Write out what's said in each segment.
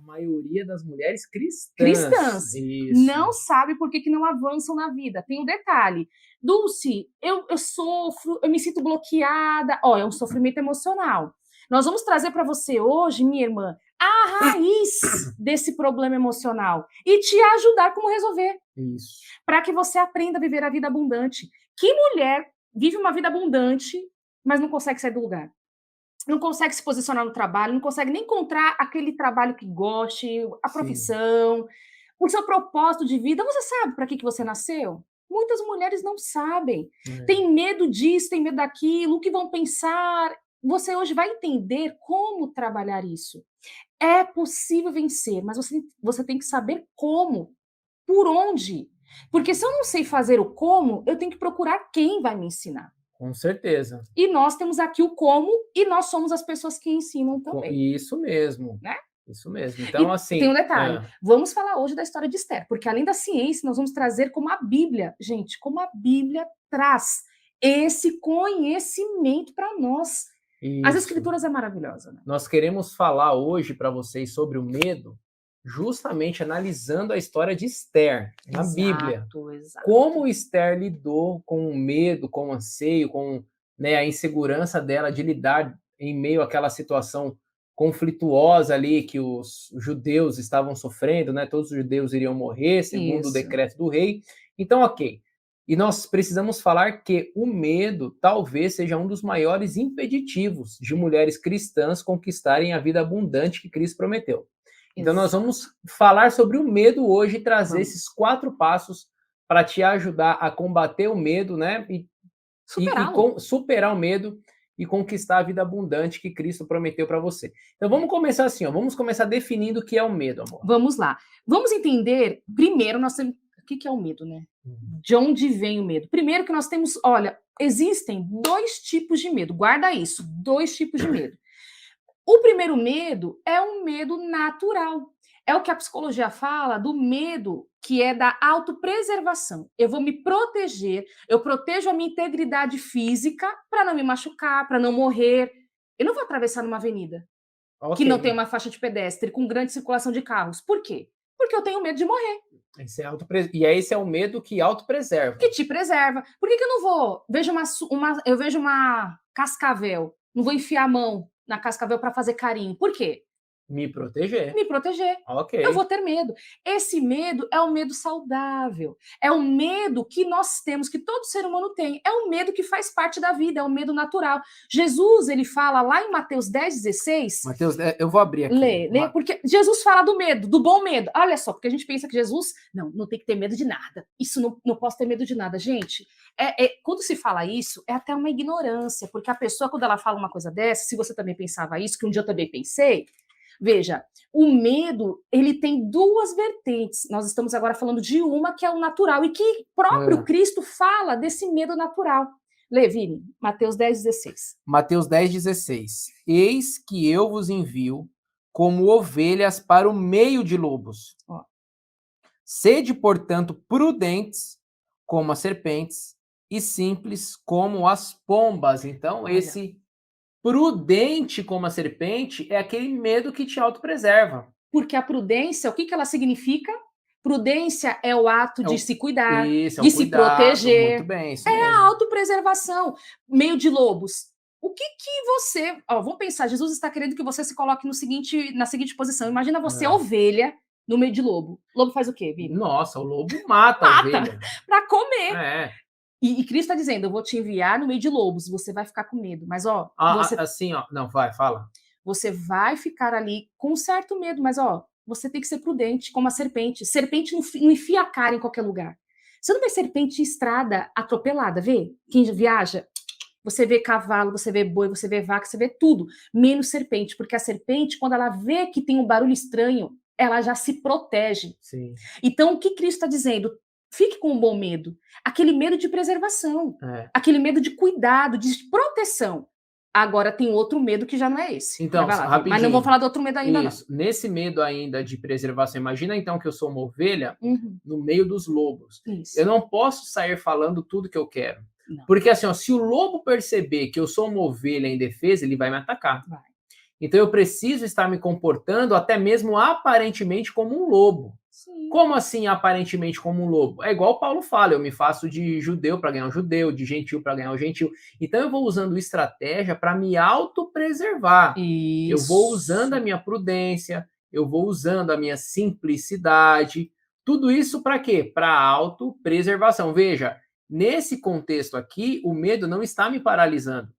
maioria das mulheres Cristãs Isso. não sabe por que não avançam na vida. Tem um detalhe. Dulce, eu sofro, eu me sinto bloqueada. Ó, é um sofrimento emocional. Nós vamos trazer para você hoje, minha irmã, a raiz desse problema emocional e te ajudar como resolver. Isso. Para que você aprenda a viver a vida abundante. Que mulher vive uma vida abundante, mas não consegue sair do lugar? Não consegue se posicionar no trabalho, não consegue nem encontrar aquele trabalho que goste, a profissão, o seu propósito de vida. Você sabe para que você nasceu? Muitas mulheres não sabem. Tem medo disso, tem medo daquilo, o que vão pensar. Você hoje vai entender como trabalhar isso. É possível vencer, mas você tem que saber como, por onde. Porque se eu não sei fazer o como, eu tenho que procurar quem vai me ensinar. Com certeza. E nós temos aqui o como, e nós somos as pessoas que ensinam também. Isso mesmo. Né? Isso mesmo. Então, assim. Tem um detalhe. Vamos falar hoje da história de Esther, porque além da ciência, nós vamos trazer como a Bíblia, gente, como a Bíblia traz esse conhecimento para nós. Isso. As Escrituras é maravilhosa, né? Nós queremos falar hoje para vocês sobre o medo, justamente analisando a história de Esther na Bíblia. Exato. Como Esther lidou com o medo, com o anseio, com, né, a insegurança dela de lidar em meio àquela situação conflituosa ali que os judeus estavam sofrendo, né? Todos os judeus iriam morrer, segundo o decreto do rei. Então, ok. E nós precisamos falar que o medo talvez seja um dos maiores impeditivos de mulheres cristãs conquistarem a vida abundante que Cristo prometeu. Então, nós vamos falar sobre o medo hoje e trazer esses 4 passos para te ajudar a combater o medo, né? E superar o medo e conquistar a vida abundante que Cristo prometeu para você. Então, vamos começar assim, ó. Vamos começar definindo o que é o medo, amor. Vamos lá. Vamos entender, primeiro, o que é o medo, né? De onde vem o medo? Primeiro que nós temos, olha, existem 2 tipos de medo. Guarda isso, 2 tipos de medo. O primeiro medo é um medo natural. É o que a psicologia fala do medo que é da autopreservação. Eu vou me proteger, eu protejo a minha integridade física para não me machucar, para não morrer. Eu não vou atravessar numa avenida que não tem uma faixa de pedestre com grande circulação de carros. Por quê? Porque eu tenho medo de morrer. E esse é o medo que autopreserva. Que te preserva. Por que eu não vou? Eu vejo uma cascavel, não vou enfiar a mão na cascavel para fazer carinho. Por quê? Me proteger. Me proteger. Ok. Eu vou ter medo. Esse medo é um medo saudável. É um medo que nós temos, que todo ser humano tem. É um medo que faz parte da vida, é um medo natural. Jesus, ele fala lá em Mateus 10:16. Mateus, eu vou abrir aqui. Lê, porque Jesus fala do medo, do bom medo. Olha só, porque a gente pensa que Jesus, não tem que ter medo de nada. Isso não posso ter medo de nada. Gente, quando se fala isso, é até uma ignorância, porque a pessoa, quando ela fala uma coisa dessa, se você também pensava isso, que um dia eu também pensei, veja, o medo, ele tem 2 vertentes. Nós estamos agora falando de uma que é o natural e que próprio Cristo fala desse medo natural. Lê, Vini, Mateus 10:16. Mateus 10:16. Eis que eu vos envio como ovelhas para o meio de lobos. Sede, portanto, prudentes como as serpentes e simples como as pombas. Então, esse prudente como a serpente é aquele medo que te autopreserva. Porque a prudência, o que ela significa? Prudência é o ato de se cuidar, de se proteger. Muito bem, isso é mesmo. a autopreservação. Meio de lobos. O que você... vamos pensar, Jesus está querendo que você se coloque na seguinte posição. Imagina você, ovelha, no meio de lobo. Lobo faz o quê, Vini? Nossa, o lobo mata a ovelha. Para comer. E Cristo está dizendo, eu vou te enviar no meio de lobos, você vai ficar com medo. Mas, não, fala. Você vai ficar ali com certo medo, mas, você tem que ser prudente, como a serpente. Serpente não enfia a cara em qualquer lugar. Você não vê serpente em estrada atropelada, vê? Quem viaja, você vê cavalo, você vê boi, você vê vaca, você vê tudo, menos serpente, porque a serpente, quando ela vê que tem um barulho estranho, ela já se protege. Sim. Então, o que Cristo está dizendo? Fique com um bom medo. Aquele medo de preservação. Aquele medo de cuidado, de proteção. Agora tem outro medo que já não é esse. Então, rapidinho. Mas não vou falar do outro medo ainda, Isso. Não. Nesse medo ainda de preservação, imagina então que eu sou uma ovelha no meio dos lobos. Isso. Eu não posso sair falando tudo que eu quero. Não. Porque assim, se o lobo perceber que eu sou uma ovelha indefesa, ele vai me atacar. Vai. Então eu preciso estar me comportando até mesmo aparentemente como um lobo. Sim. Como assim aparentemente como um lobo? É igual Paulo fala, eu me faço de judeu para ganhar um judeu, de gentil para ganhar um gentil. Então eu vou usando estratégia para me autopreservar. Eu vou usando a Isso. minha prudência, eu vou usando a minha simplicidade. Tudo isso para quê? Para autopreservação. Veja, nesse contexto aqui, o medo não está me paralisando.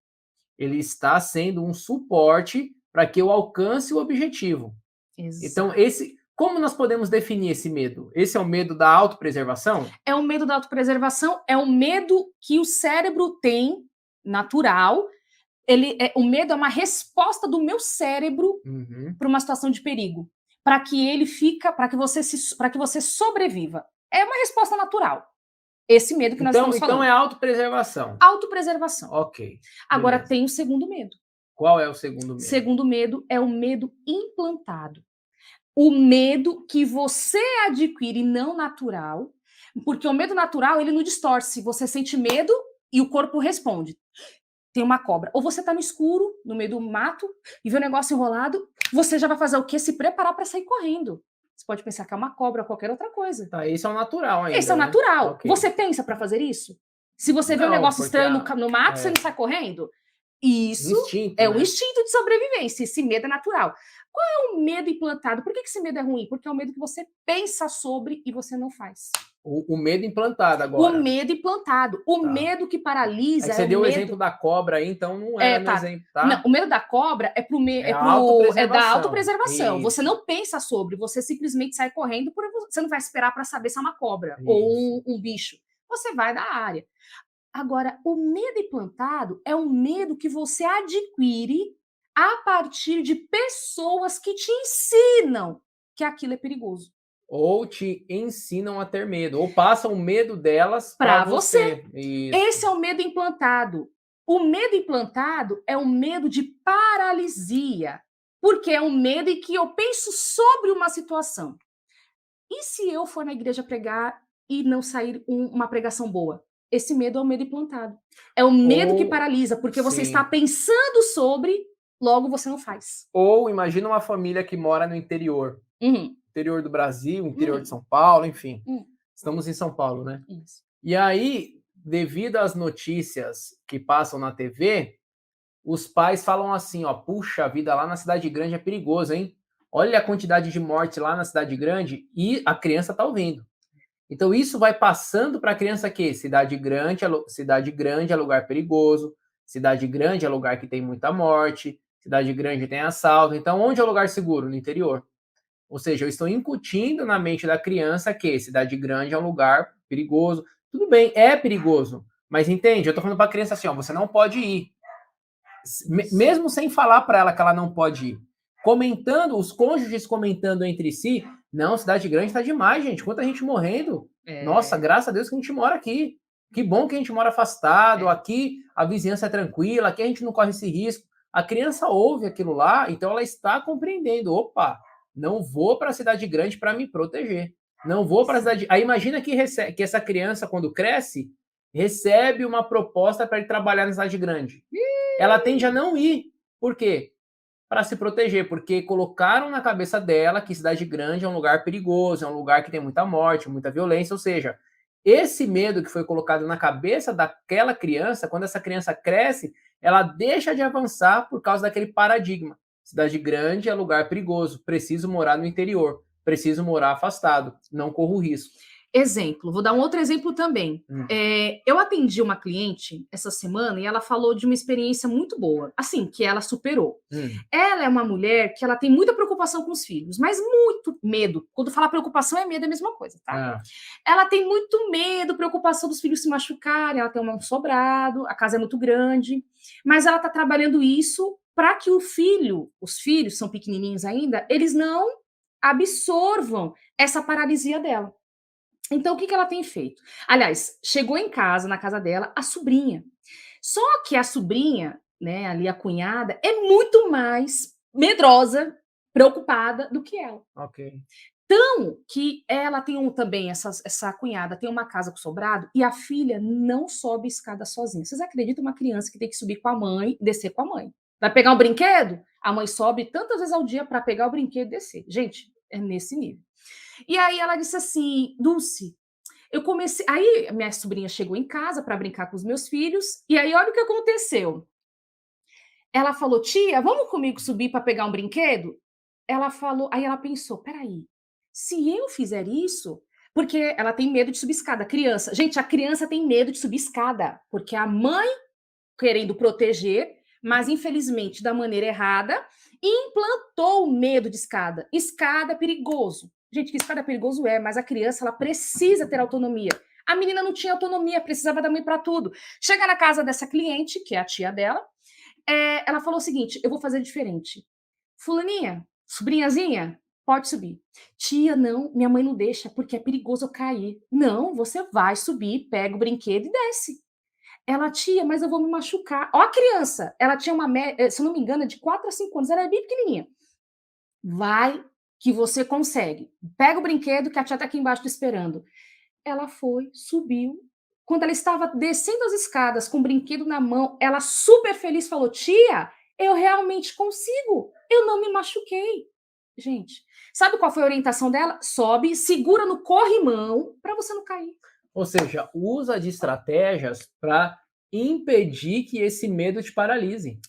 Ele está sendo um suporte para que eu alcance o objetivo. Então, Exato. como nós podemos definir esse medo? Esse é o medo da autopreservação? É o medo da autopreservação, é o medo que o cérebro tem, natural. O medo é uma resposta do meu cérebro Uhum. para uma situação de perigo, para que você sobreviva. É uma resposta natural. Esse medo que nós estamos Então é falando. autopreservação. Autopreservação. Ok, Agora beleza. tem o segundo medo. Qual é o segundo medo? Segundo medo é o medo implantado. O medo que você adquire não natural, porque o medo natural ele não distorce. Você sente medo e o corpo responde. Tem uma cobra. Ou você tá no escuro, no meio do mato, e vê o negócio enrolado, você já vai fazer o quê? Se preparar para sair correndo. Você pode pensar que é uma cobra ou qualquer outra coisa. Tá, esse é o natural Esse é ainda, o né? natural. Ok. Você pensa para fazer isso? Se você vê um Não, negócio porque estranho no mato, você é, não sai correndo? Isso instinto, é o né? instinto de sobrevivência. Esse medo é natural. Qual é o medo implantado? Por que esse medo é ruim? Porque é o medo que você pensa sobre e você não faz. O medo implantado O agora. medo implantado. O Tá. medo que É paralisa que é você o deu o medo. exemplo da cobra aí, então não É, era no tá. exemplo, Não, tá? o medo da cobra É a é da autopreservação. autopreservação. Você Isso, não pensa sobre, você simplesmente sai correndo, você não vai esperar para saber se é uma cobra ou isso. um bicho. Você vai da área. Agora, o medo implantado é um medo que você adquire a partir de pessoas que te ensinam que aquilo é perigoso. Ou te ensinam a ter medo, ou passam o medo delas para Para você. você. Isso. Esse é o medo implantado. O medo implantado é um medo de paralisia, porque é um medo em que eu penso sobre uma situação. E se eu for na igreja pregar e não sair uma pregação boa? Esse medo é o medo implantado. É o medo que Ou paralisa, porque você está sim. pensando sobre, logo você não faz. Ou imagina uma família que mora no interior. Uhum, Interior do Brasil, interior de uhum, São Paulo, enfim. uhum. Estamos em São Paulo, né? Isso. E aí, devido às notícias que passam na TV, os pais falam assim, ó, puxa vida, lá na cidade grande é perigoso, hein? Olha a quantidade de morte lá na cidade grande e a criança tá ouvindo. Então isso vai passando para a criança que cidade grande é lugar perigoso, cidade grande é lugar que tem muita morte, cidade grande tem assalto. Então onde é o lugar seguro? No interior. Ou seja, eu estou incutindo na mente da criança que cidade grande é um lugar perigoso. Tudo bem, é perigoso, mas entende? Eu estou falando para a criança assim, ó, você não pode ir. Mesmo sem falar para ela que ela não pode ir. Comentando, os cônjuges comentando entre si, não, cidade grande está demais, gente. Quanta gente morrendo. Nossa, É, graças a Deus que a gente mora aqui. Que bom que a gente mora afastado. é. Aqui a vizinhança é tranquila, aqui a gente não corre esse risco. A criança ouve aquilo lá, então ela está compreendendo. Opa, não vou para a cidade grande para me proteger. Não vou para a cidade. Aí imagina que essa criança, quando cresce, recebe uma proposta para ir trabalhar na cidade grande. Ela tende a não ir. Por quê? Para se proteger, porque colocaram na cabeça dela que cidade grande é um lugar perigoso, é um lugar que tem muita morte, muita violência, ou seja, esse medo que foi colocado na cabeça daquela criança, quando essa criança cresce, ela deixa de avançar por causa daquele paradigma. Cidade grande é lugar perigoso, preciso morar no interior, preciso morar afastado, não corro risco. Exemplo, vou dar um outro exemplo também. Eu atendi uma cliente essa semana e ela falou de uma experiência muito boa, assim, que ela superou. Ela é uma mulher que ela tem muita preocupação com os filhos, mas muito medo. Quando fala preocupação é medo, é a mesma coisa, tá? Ela tem muito medo, preocupação dos filhos se machucarem, ela tem um sobrado, a casa é muito grande, mas ela tá trabalhando isso para que os filhos são pequenininhos ainda, eles não absorvam essa paralisia dela. Então, o que ela tem feito? Aliás, chegou em casa, na casa dela, a sobrinha. Só que a sobrinha, né, ali a cunhada, é muito mais medrosa, preocupada do que ela. Ok. Então, que ela tem também, essa cunhada tem uma casa com sobrado e a filha não sobe escada sozinha. Vocês acreditam uma criança que tem que subir com a mãe, descer com a mãe? Vai pegar um brinquedo? A mãe sobe tantas vezes ao dia para pegar o brinquedo e descer. Gente, é nesse nível. E aí ela disse assim: Dulce, eu comecei. Aí minha sobrinha chegou em casa para brincar com os meus filhos, e aí olha o que aconteceu. Ela falou: tia, vamos comigo subir para pegar um brinquedo? Ela falou, aí ela pensou: peraí, se eu fizer isso, porque ela tem medo de subir escada, criança. Gente, a criança tem medo de subir escada, porque a mãe querendo proteger, mas infelizmente da maneira errada, implantou o medo de escada. Escada é perigoso. Gente, que escada é perigoso mas a criança ela precisa ter autonomia. A menina não tinha autonomia, precisava da mãe para tudo. Chega na casa dessa cliente, que é a tia dela, ela falou o seguinte: eu vou fazer diferente. Fulaninha, sobrinhazinha, pode subir. Tia, não, minha mãe não deixa, porque é perigoso eu cair. Não, você vai subir, pega o brinquedo e desce. Ela, tia, mas eu vou me machucar. Ó a criança, ela tinha se eu não me engano, é de 4 a 5 anos, ela era bem pequenininha. Vai que você consegue. Pega o brinquedo que a tia tá aqui embaixo te esperando. Ela foi, subiu. Quando ela estava descendo as escadas com o brinquedo na mão, ela super feliz falou: tia, eu realmente consigo. Eu não me machuquei. Gente, sabe qual foi a orientação dela? Sobe, segura no corrimão para você não cair. Ou seja, usa de estratégias para impedir que esse medo te paralise.